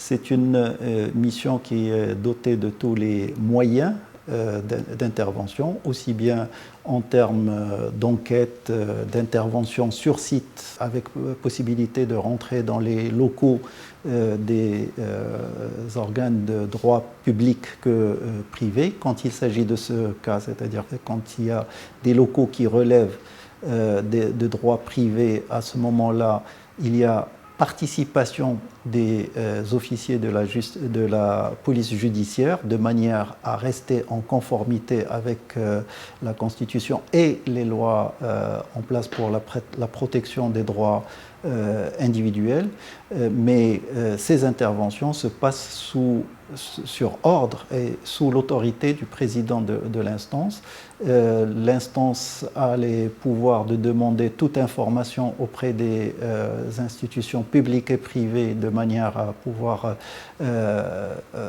C'est une mission qui est dotée de tous les moyens d'intervention, aussi bien en termes d'enquête, d'intervention sur site, avec possibilité de rentrer dans les locaux des organes de droit public que privé, quand il s'agit de ce cas, c'est-à-dire quand il y a des locaux qui relèvent de droit privé. À ce moment-là, il y a participation des officiers de la police judiciaire de manière à rester en conformité avec la Constitution et les lois en place pour la protection des droits individuels. Mais ces interventions se passent sur ordre et sous l'autorité du président de l'instance. L'instance a les pouvoirs de demander toute information auprès des institutions publiques et privées de manière à pouvoir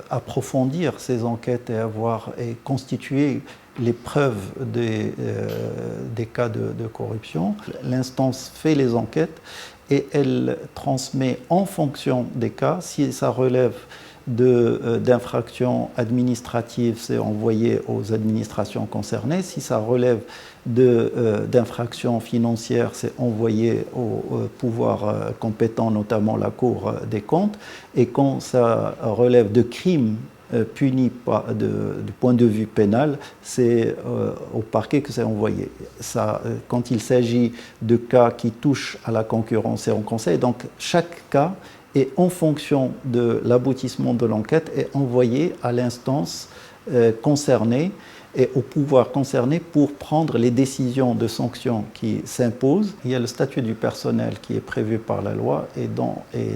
approfondir ces enquêtes et constituer les preuves des cas de corruption. L'instance fait les enquêtes et elle transmet en fonction des cas. Si ça relève d'infractions administratives, c'est envoyé aux administrations concernées. Si ça relève d'infractions financières, c'est envoyé au pouvoir compétent, notamment la Cour des comptes. Et quand ça relève de crimes punis du point de vue pénal, c'est au parquet que c'est envoyé. Quand il s'agit de cas qui touchent à la concurrence, c'est en conseil. Donc chaque cas et en fonction de l'aboutissement de l'enquête est envoyé à l'instance concernée et au pouvoir concerné pour prendre les décisions de sanctions qui s'imposent. Il y a le statut du personnel qui est prévu par la loi et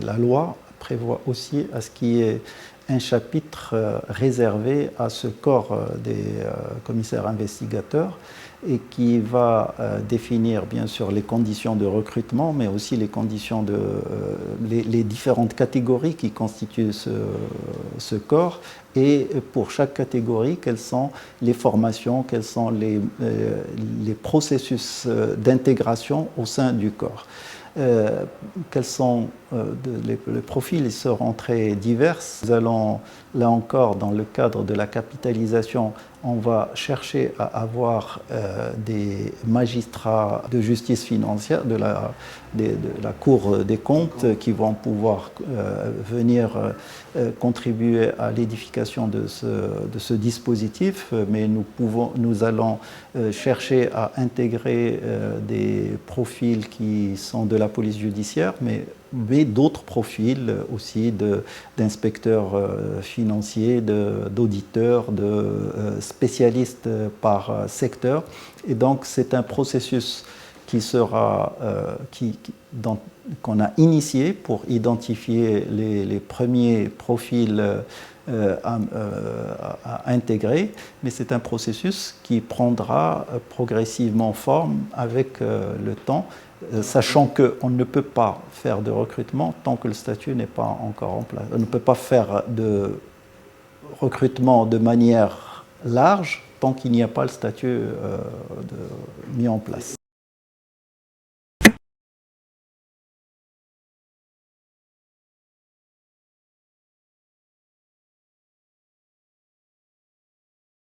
la loi prévoit aussi à ce qu'il y ait un chapitre réservé à ce corps des commissaires investigateurs et qui va définir bien sûr les conditions de recrutement, mais aussi les conditions les différentes catégories qui constituent ce corps, et pour chaque catégorie, quelles sont les formations, quels sont les processus d'intégration au sein du corps. Quels sont les profils seront très divers. Nous allons, là encore, dans le cadre de la capitalisation, on va chercher à avoir des magistrats de justice financière de la Cour des comptes qui vont pouvoir venir contribuer à l'édification de ce dispositif, mais nous allons chercher à intégrer des profils qui sont de la police judiciaire, mais d'autres profils aussi d'inspecteurs financiers, d'auditeurs, de spécialistes par secteur. Et donc c'est un processus qu'on a initié pour identifier les premiers profils à intégrer, mais c'est un processus qui prendra progressivement forme avec le temps, sachant qu'on ne peut pas faire de recrutement tant que le statut n'est pas encore en place. On ne peut pas faire de recrutement de manière large tant qu'il n'y a pas le statut mis en place.